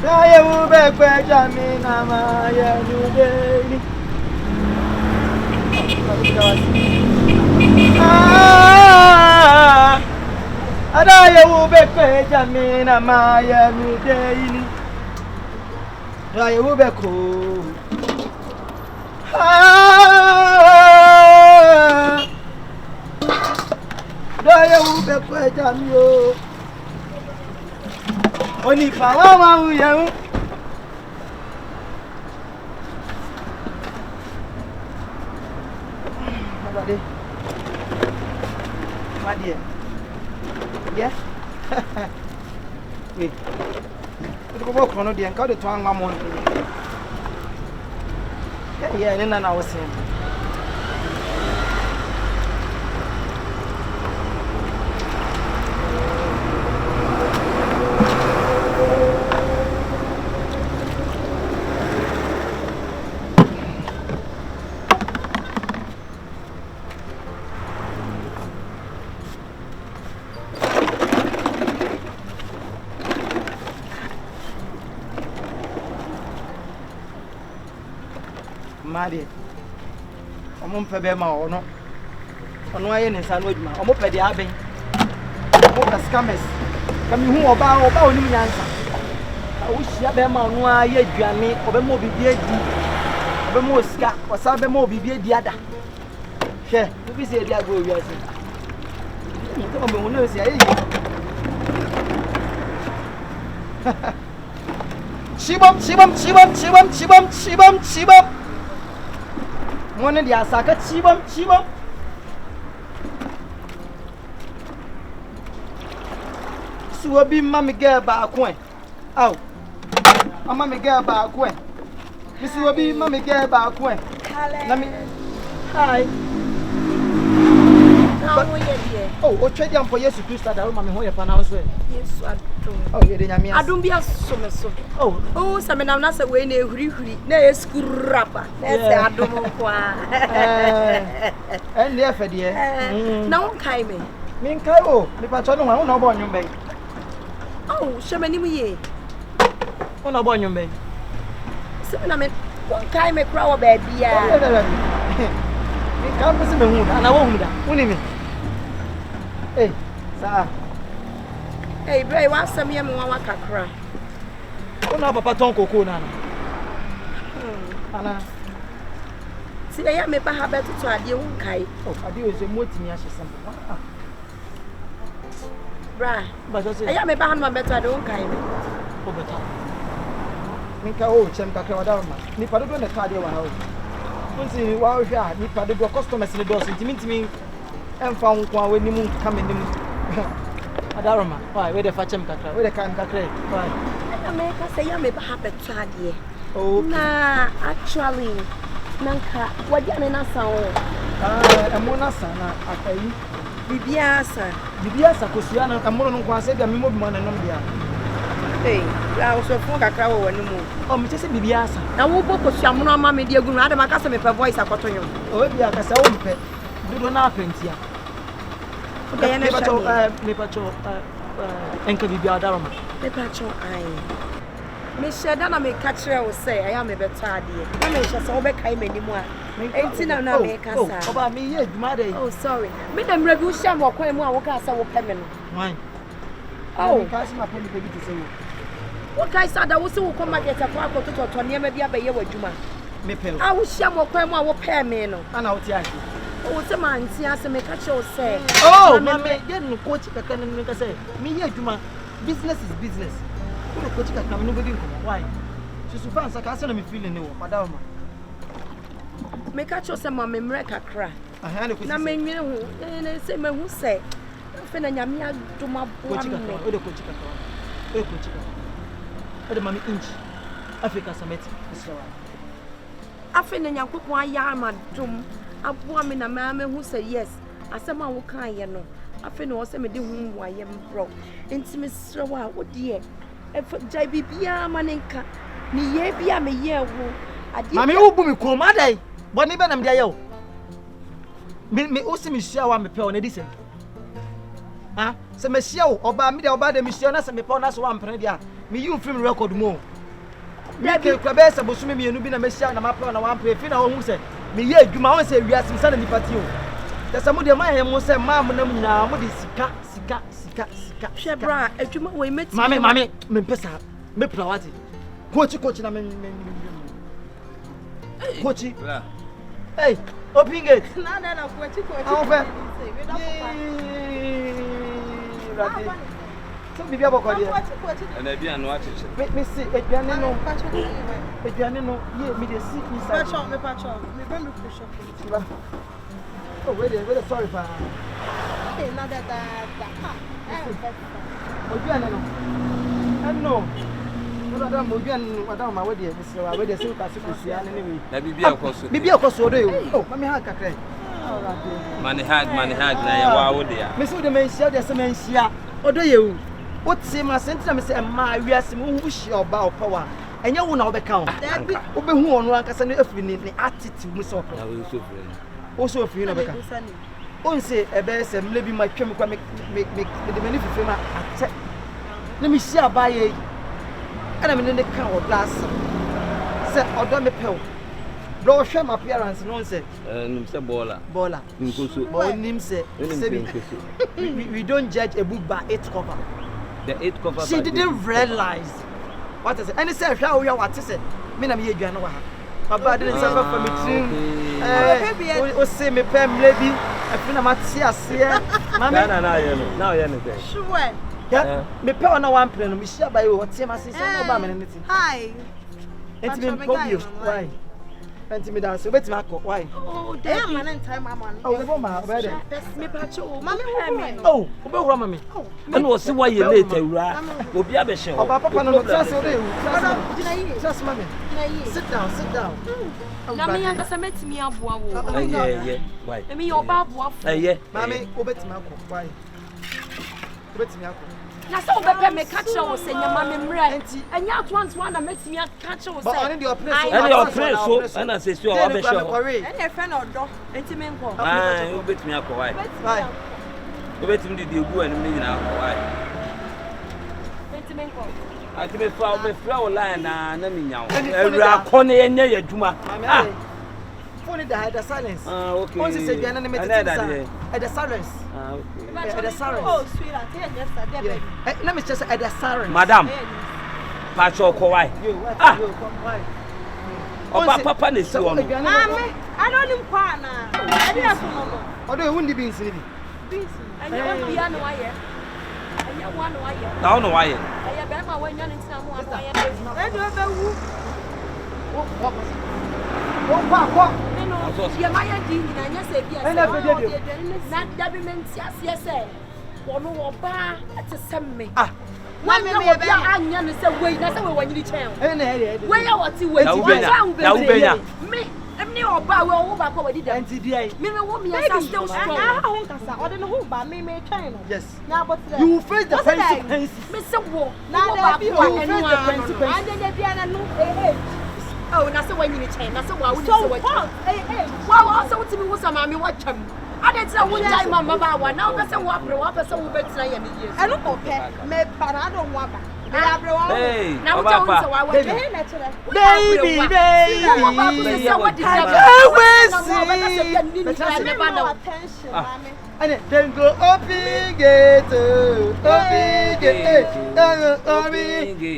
Daye ube kwe jamina maya nudeni. Daye ube kwe jamina maya nudeni. Daye ube ko. Daye ube kwe jamio. Oni fawa uya. Magade. Madie. Yeah. Wait. Ko bo kono de nka de to anwa mo. Yeah, ni na wo sem. Made omo mpebe ma ono aye ne nsa no adwuma omo pede aben omo ka scammers kami hu oba onim nyansa a wo hia be ma ono aye aduane obe ma obibi adi obe ma osika osa be ma obibi adi ada hwe obi se adi agbo wi ase nko mo no se aye Chibam Mone dia saka chibam Suwa bi mami ge ba akwen aw mami ge ba akwen mi suwa bi mami ge ba akwen na mi hi oh o twedi am for Yesu Christ da mami ho ye pa na so Yesu adom oh ye de nyame adom bia so me so oh se me na se we na ehuri na eskurapa na se adom kwa en de fe de na won kai me min kai o mi pa cho no wa na obo nyum be oh she me ni mu ye ona obo nyum be se me na me won kai me kra wo ba bia min ka mo se me hu na wo hu da woni mi sa bro wa sam ye me wa kakra ona papa ton koko na ana si ya me ba ha beto to ade won kai ade o se motimi a hyesem bra ba so se ya me ba ha no beto ade won kai me o beto min ka o chem kakra wada ma ni pa do na ka ade wa ha o nti wa o hwa ni pa do customers ni do so ntimi emfa nkwa wani mu kamenim adaroma why we dey fachem kakra we dey kan kakra why America say ya me ba ha beto ade oh na actually nanka wadi ane na sa o emo na sa na akayi bibiasa kosia na amono nko ase bia memo bi ma na nom bia ya o so fun kakra wo wani mu o mi tese bibiasa na wo bo kosia mono ama me de agu na adama ka se me pe voice akotonyo o bia ka se o mpe dodo na apentia me pacho enka bibia adaroma me pacho ai me sheda na me ka kire wo say aya me beto ade na me hye se wo be kai manimu a enti na me ka sa oba me ye adwuma de oh sorry me na mra bi wo hye mo kwan mu a wo ka sa wo pe me no why oh ka se ma pe ni pe bi te se wo wo kai sa da wo se wo ko market akwa akototo ne ma bi abaye wadwuma me pe a wo hye mo kwan mu a wo pe me no ana wo ti ake oh se ma nti ase me ka kire wo say oh mama ye no coach kaka ne ka say me ye adwuma business is business ko coach kaka me no be dinko why susu fansa ka say na me feeling ne wo madam me ka kire wo say ma me mre kakra aha na ko na me nwene ho ne se me hu say fe na nyame adoma bo coach kaka o de coach kaka o coach kaka o de mami inch Africa summit israel afi na nyankopon aya amadom aboa me na me hu say yes asema wo kan ye no afi na wo say me de hu waye mbro enti me srewa wo de e jai bibia manenka ni ye bia me ye wo ade mami wo bu mi ko madai boni be na me de ye wo me o se me hia wa me pe o na di se se me hia wo oba me de oba de me hia na se me pe o na so wa mpre dia me yi film record mo Make kwabesa bosumi mienu bi na mehia na mapa na wampa fi na wo hu se me ye adwuma won se wiase msa na nipati o tesa mo de ma he mo se ma mo na nyina mo de sika hwe bra adwuma we meti mame me pesa me plawati coach na me coach hey open gate na coach awofa so bibi aboko de na bia no acheche me see eduane no ye me dey see inside me patcho me be me push up oh wait sorry pa hey na da eduane no no madam eduane madam ma we dey misra we dey say ka sikusia ne we na bibi akoso do you oh mami ha kakra mani hag na ya wa wo dia me so de mensia de se mensia odo ye u wotse ma sentina me se ma wiase mu hu hye oba opawa enye wo na obeka ho wo be hu ono ankasa ne afiri ne attitude mu so na wo so fere wo so afiri na beka on se ebe se mle bi ma twem kwa me de mani fifi ma ate na me hye abaye ana me ne ka odo asa se odo me pew bro hwe my appearance no say nim se baller nkoso but nim say we don't judge a book by its cover. The 8 cover. She didn't realize what is it. And say how we are what is it. Me na me aduane wa ha. Baba didn't suffer for me trim. O say me pem lebi. Afi na mate ase. Mama na ye no. Now ye no dey. Sure. Yeah. Me pe ona one plan no me share by o tie ma say no ba me ne ti. Hi. Enti me probio. Why? Enti me dance. Obeti ma ko. Why? Oh, damn man time mama. Oh, we ma ba dey. Me patcho. Mama who me. Oh, obe hura mami. And was see why you late awura. Obi abehye. Oba papa no trust o dey. Trust mami. Sit down. Na me yakasa metimi aboa wo. Yeah. Why? Me your ba aboa. Yeah. Mami, obeti ma ko. Why? Obeti ma ko. Na so obepe me catch wo se nyama me mra. Enya atwanto na metimi catch wo se. But on the place. And your place so and I say so abehye. Enya fe na odo. Enti me nko. Ah, obetimi akọ why? Why? Obetimi di egu anim ni nyina akọ why? Enti me nko. Ati me fra o line na me nyawo. Awura akọ na yenye yadwuma. Ah. Phone the silence. Ah, okay. Once say biana na metete at the silence. Ah, okay. At the silence. Oh, sweetheart, yesterday baby. Let me just at the silence. Madam. Pacho ko why? Ah. Oba papa na si ono. Mami, I don't nim kwa na. I dey aso no. Odo e wundi beans ni bi. Beans. Anya wa bia no aye. Anya wa no aye. Na ono why? Aye be ma wa nya ne ntina mo ano aye. E do be wu. Kwa. Ye ma ye di nyina nya se bia. Na da bi menti ase se. Wono wo ba ate semme. Ah. Mami me be anya ne se wei na se we wanyiri chen. Wei ya wati wei. Na ubenya. Me emni oba we wo ba kwa wadi da. Enti di ai. Me wo me asa still strong. Ah, ho nkasa. Ode no ho ba me twan no. Yes. Na botre. You will face the consequences. Me se wo. Na da bi ho face the consequences. Ande de bia na no Oh, na se wanyiri chen. Na se wa wo so se wa. what? Wa so wutimi wo sama me wa twam. Ade tira wo jai mama ba wa. Na wo pese wo apre, wo pese wo betina ye ne yesu. Eno ko pe me para do ho aba. Me abre wo. Hey, Na wo Oba tell pa. se wa wa. Hey, na chere. Baby. Attention, mami. And then go open gate.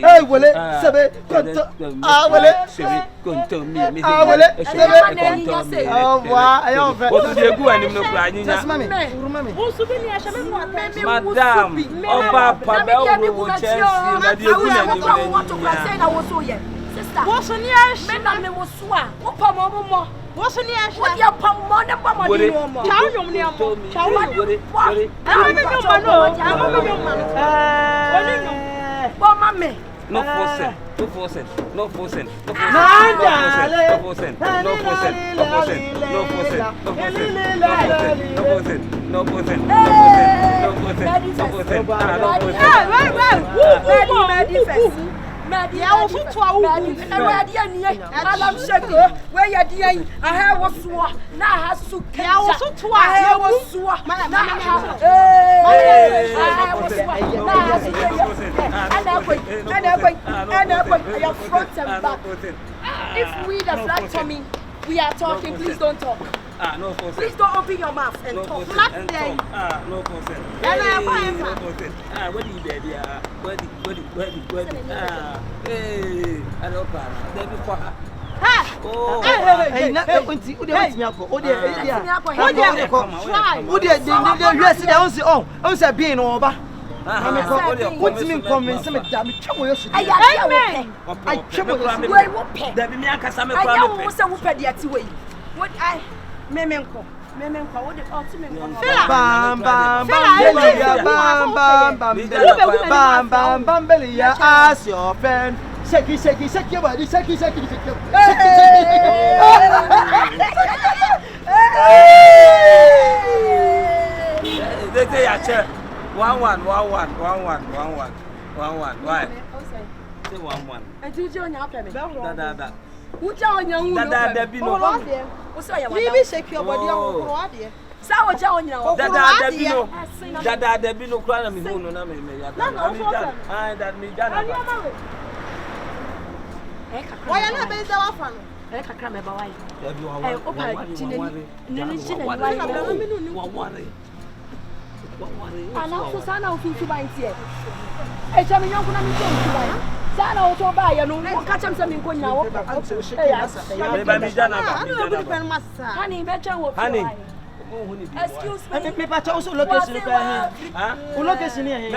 Hey, wole sebe konto. Ah, wole sebe konto mi. Ah, wole sebe konto. Oh, wa, ayo fe. O tu de egu anim no kura nyinya. Just mami. Uruma mi. Wo su bi ni a shame mo attention. Madam, Oba pa be wo chance na de egu na nyinya. Sister, Wo su ni a shame. me na me wo so a. Wo pa mo. Wo su ni a Wo shame. dia pa mo ne pa mo di no mo. Chawo nyom ni amo. Chawo Gore. Amo me nyom ma no. Amo me nyom ma. Oni nyom. Bo ma me. No forcing. No forcing. No forcing. No Yeah, also to our idea. Madam Shaggy, where your dear, I have was swore. Now has to care also to I was swore. If we the flat Tommy, we are talking, please don't talk. No consent. Please don't open your mouth and talk. Flat day. No consent. And I am what do you do? Hey, I don't know. They be for her. Oh, hey, na enti o de wetimi akọ o de try o de yes dey on say on say bin no oba wetimi convince me da me twemo yesu amen I twemo yesu we wo pe da bi me akasa me kwa me pe wo say wo pe de ati we what I memenko wo de ultimate bam bam bam belia as your friend shake your body shake your they say ya che 1-1 why say 1-1 enti je onya pe me da uja onya wu da bi no wo say ya Bibi shake your body on ade. sa wo ja onya wo da bi no kra na me hu no na me ya da me jana Why na be za wafa no? Kakra me ba wai. da bi wa Ana so sana ofintu ba ntie. E cha me nyonko na me ntie ba. Sana o to ba ye no wo ka cham se me nko nyina wo. me ba mi jana Honey, be cha wo. Honey. Excuse me. me pa cha so location ko here o location here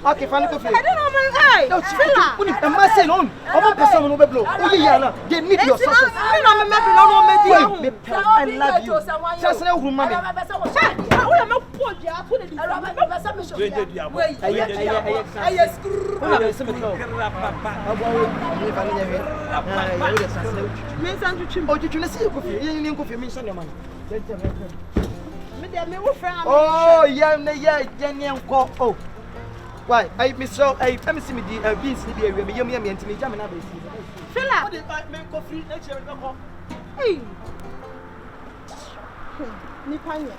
okay fan ko free I don't know man hey. Fila. Uni e ma say no o ma person no be blow o yi ya na they need your success I no me be no me di hu. me I love you just say who ma me Wo ya me po dia to the oh yeah nko oh why I miss so I me see me di beans ni bi awia me yam ntimi jam na ba si Fila. me ko free na chere me ko Hey. Ni panya.